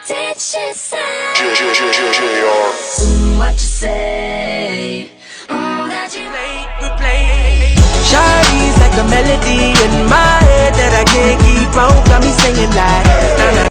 did she say? What you say? That you play. Shawty's like a melody in my head that I can't keep on. Got me singing like na na.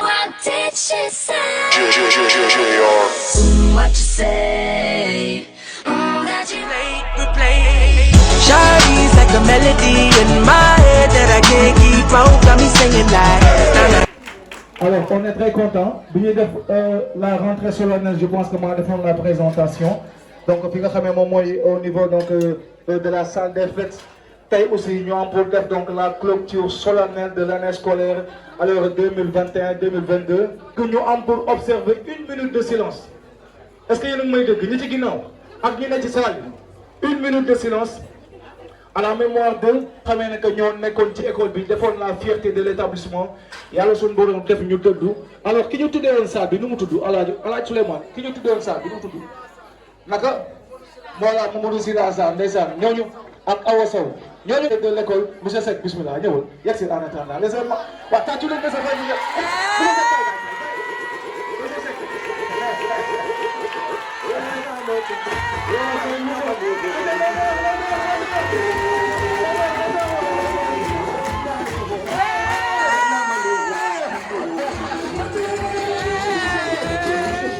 What did she say? What you say? That you play. Shawty's like a melody in my head that I can't keep on. Got me singing like na na. Alors, on est très content. Bien de la rentrée solennelle, je pense que moi, de faire la présentation. Donc, puis au niveau donc, de la salle des fêtes, aussi, nous avons pour donc la clôture solennelle de l'année scolaire alors 2021-2022, que nous avons pour observer 1 minute de silence. Est-ce que vous avez dit que 1 minute de silence à la mémoire de xamee que ñoo nekkoon ci école bi defoon la fierté de l'établissement yàlla suñu borom def ñu dëddu alors ki ñu tuddee woon salle bi nu mu tudd Alaaji Souleymane ki ñu tuddee woon salle bi nu mu tudd naka voilà Mamadou Sira Sarr ndeysaan ñooñu ak Awa Sow ñooñu de l'école monsieur Seck bismillah ñëwal yegg si en attendant les hommes waa tàccu leen monsieur Seck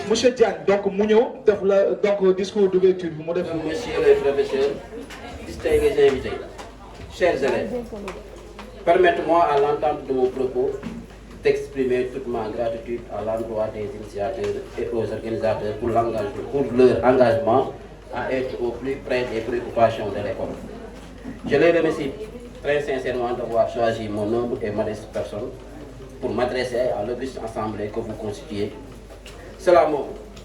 Monsieur Diagne, donc Mounio, donc discours d'ouverture. Monsieur le professeur, distingués invités, chers élèves, permettez-moi à l'entente de vos propos d'exprimer toute ma gratitude à l'endroit des initiateurs et aux organisateurs pour leur engagement à être au plus près des préoccupations de l'école. Je les remercie très sincèrement d'avoir choisi mon humble et modeste personne pour m'adresser à l'auguste assemblée que vous constituez. Cela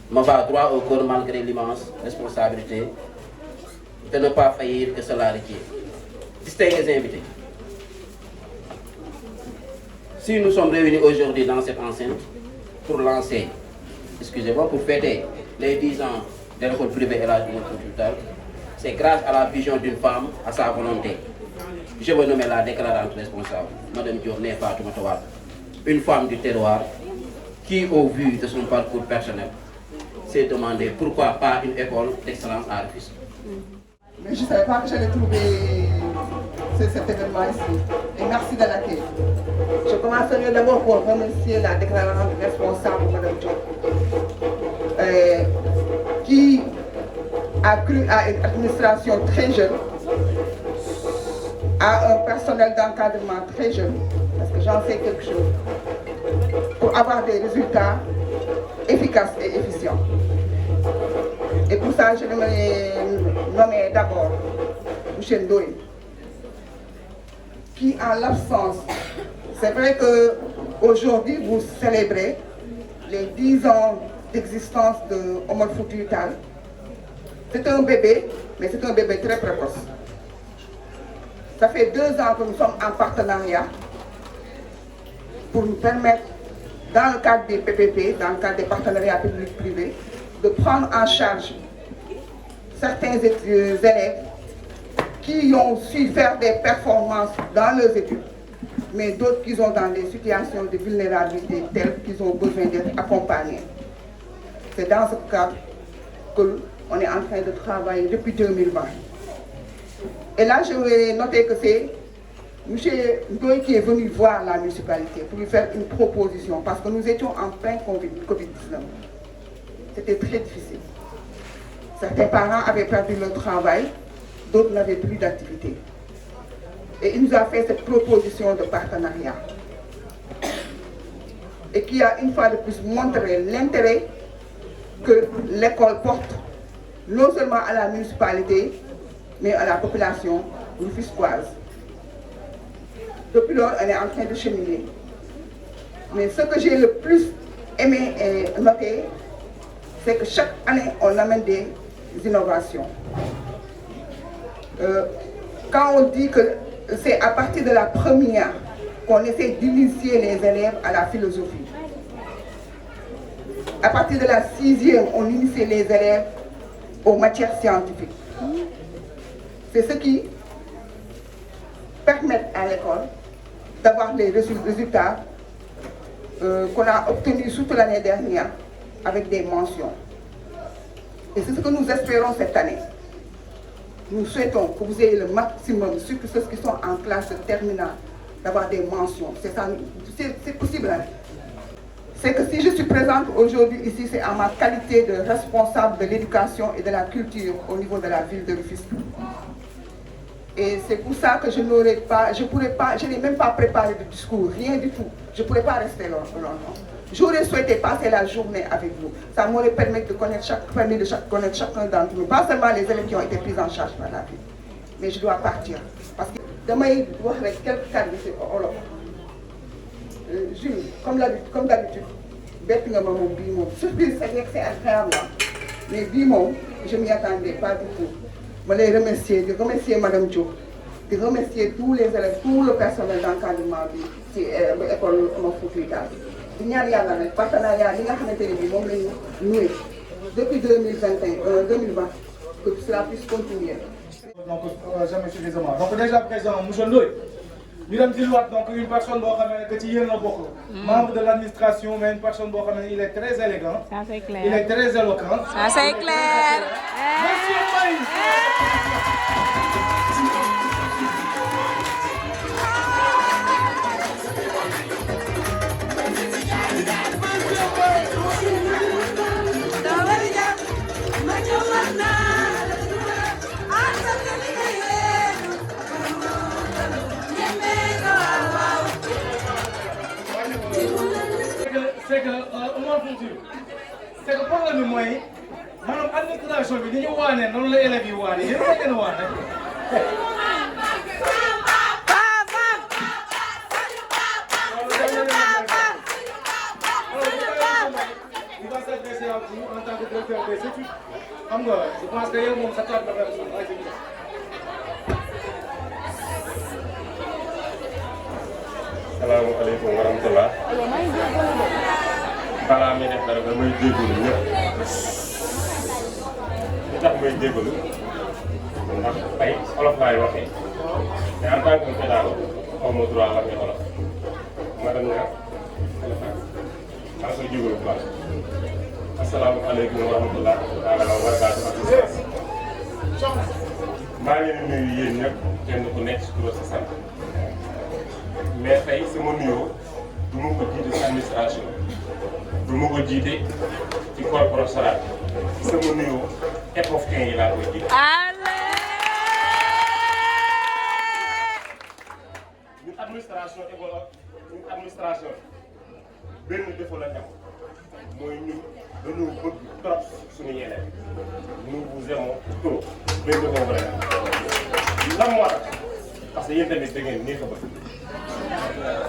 me va droit au cœur malgré l'immense responsabilité de ne pas faillir que cela requiert. Distingués invités, si nous sommes réunis aujourd'hui dans cette enceinte pour lancer, pour fêter les 10 ans de l'école privée et l'âge de notre culture, c'est grâce à la vision d'une femme, à sa volonté. Je veux nommer la déclarante responsable, Mme Diorné Fatou Matawat, une femme du terroir qui, au vu de son parcours personnel, s'est demandé pourquoi pas une école d'excellence à Rufisque. Mais je ne savais pas que j'allais trouver cet événement ici. Et merci de l'accueil. Je commencerai d'abord pour remercier la déclarante responsable, Mme Diop, qui a cru à une administration très jeune, à un personnel d'encadrement très jeune, parce que j'en sais quelque chose, pour avoir des résultats efficaces et efficients. Et pour ça, je vais nommer d'abord M. Ndoye, qui en l'absence, c'est vrai qu'aujourd'hui vous célébrez les 10 ans d'existence de Omar Foutiyou Tall. C'est un bébé, mais c'est un bébé très précoce. Ça fait 2 ans que nous sommes en partenariat pour nous permettre, dans le cadre des PPP, dans le cadre des partenariats publics-privés, de prendre en charge certains élèves qui ont su faire des performances dans leurs études, mais d'autres qui sont dans des situations de vulnérabilité telles qu'ils ont besoin d'être accompagnés. C'est dans ce cadre qu'on est en train de travailler depuis 2020. Et là, je voudrais noter que c'est M. Ndoye qui est venu voir la municipalité pour lui faire une proposition, parce que nous étions en plein Covid-19. C'était très difficile. Certains parents avaient perdu leur travail, d'autres n'avaient plus d'activité. Et il nous a fait cette proposition de partenariat. Et qui a une fois de plus montré l'intérêt que l'école porte, non seulement à la municipalité, mais à la population rufisquoise. Depuis lors, elle est en train de cheminer. Mais ce que j'ai le plus aimé et noté, c'est que chaque année, on amène des innovations. Quand on dit que c'est à partir de la première qu'on essaie d'initier les élèves à la philosophie. À partir de la 6e, on initie les élèves aux matières scientifiques. C'est ce qui permet à l'école d'avoir des résultats qu'on a obtenu toute l'année dernière avec des mentions. Et c'est ce que nous espérons cette année. Nous souhaitons que vous ayez le maximum, surtout ceux qui sont en classe de terminale, d'avoir des mentions. C'est ça, c'est possible. Hein? C'est que si je suis présente aujourd'hui ici, c'est à ma qualité de responsable de l'éducation et de la culture au niveau de la ville de Rufisque. Et c'est pour ça que je n'ai même pas préparé de discours, rien du tout. Je ne pourrais pas rester longtemps. J'aurais souhaité passer la journée avec vous. Ça m'aurait permis de connaître chacun d'entre nous. Pas seulement les élèves qui ont été pris en charge par la ville. Mais je dois partir. Parce que demain, il doit rester quelques cas de Jules, comme d'habitude, bête nga ma moom bii moom surprise c'est agréable mais bii moom je m'y attendais pas du tout. Je les remercier, de remercier Madame Diop, de remercier tous les élèves, tout le personnel d'encadrement bi ci école Omar Foutiyou Tall. di ñaan yàlla nag partenariat bi nga xamante ne bii moom la ñu noué depuis 2020 que cela puisse continuer. Donc jamais suffisamment. Donc déjà présent monsieur Ndoye. Nous avons dit donc une personne qui est membre de l'administration, mais une personne qui est très élégant. Ça c'est clair. Il est très éloquent. Ça c'est clair. Monsieur Maïs. C'est que Omar Foutiyou c'est que problème bi mooy maanaam administration bi ni ñu waane noonu la élèves yi waane yéen a gën a waane. Il va s'adresser à vous en tant que directeur des études. Xam nga je pense que yow moom sa carte de personne. Salaamaaleykum wa rahmatulah. balaa may def dara damay jégalu ñëpp li tax may jégalu ndax tey olof laay waxee mais en tant que pédagogue xaw ma droit waxee olof madame Niang maa ngi koy jégalu bu baax. asalaamaaleykum wa rahmatulah. wa barakaatu maa ngi leen di nuyu yéen ñëpp kenn ku nekk si tur sa sant. mais tey sama nuyoo du ma ko jiite ci administration du ma ko jiite ci corps professoral sama nuyoo EPOFTEN yi laa koy jiite. ñun administration école ñun administration benn défaut la am mooy ñun dañoo bëgg trop suñu élèves nous vous aimons trop benn défaut vrai lan moo tax parce que yéen tamit da ngeen neex a bëgg.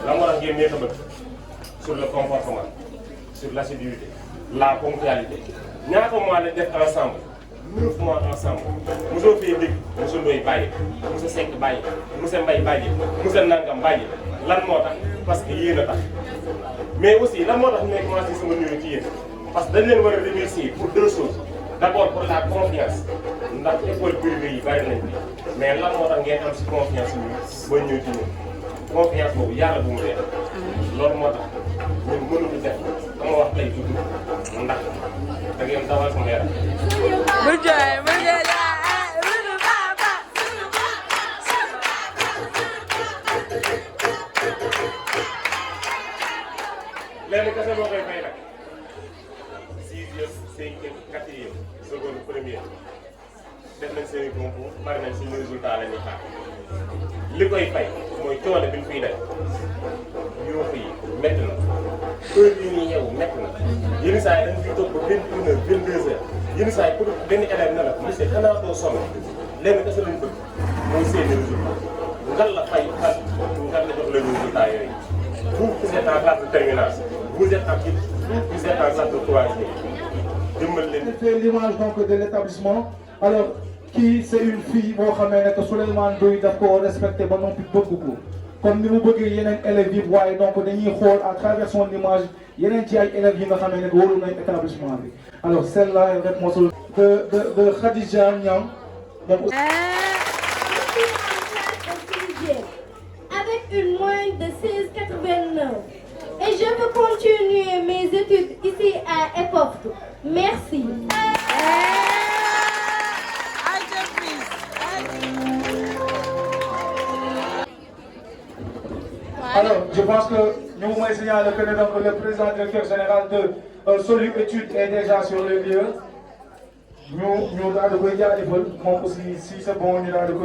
La moo tax ngeen neex a bëgg sur le comportement sur l'assiduité la ponctualité ñaata mois la def ensemble 9 mois ensemble mosoo fee dégg monsieur Ndoye bàyyi monsieur Seck bàyyi monsieur Mbaye bàyyi monsieur Nangam bàyyi lan moo tax parce que yéen a tax mais aussi lan moo tax ñu may commencé sama nuyu ci yéen parce que dañ leen war a remercier pour deux choses d'abord pour la confiance ndax école privée yi bari nañ fi mais lan moo tax ngeen am si confiance ñu ba ñëw ci ñun. confiance boobu yàlla bu mu dee loolu moo tax ñun mënuñu def dama wax tey tudd ndax da ngeen dawal sama yaram. bu jooy bu jooy lenn kese boo koy fay nag 6e 5e 4e seconde première def nañ seen i concours bari nañ suñu résultat la ñuy xaar li koy fay mooy coono bi ñu fiy def yuuxu yi métti na heure yi ñuy ñëw métti na yenn saa yi dañ fiy toog ba 21h 22h yenn saa yi pour benn élève ne la monsieur xanaa doo sonn lenn kese lañ bëgg mooy seeni résultat ngal la fay xal ngal la jox leen résultat yooyu vous êtes en classe de terminale vous êtes en classe de troisième dimbal leen. C'est l'image donc de l'établissement. Alors kii c'est une fille boo xamee ne que Souleymane Ndoye daf ko respecté ba noppi bëgg ko comme ni mu bëggee yeneen élèves yi waaye donc dañuy xool à travers son image yeneen ci ay élèves yi nga xamee ne que wóolu nañ établissement bi. Alors celle-là est responsable de Khadija Niang. Avec une moyenne de 16,89 et je veux continuer mes études ici à EPOFT. Merci. Alors, je pense que nous pouvons signaler que le président directeur général de Solu Études est déjà sur le lieu. Nous allons aussi, si c'est bon, nous allons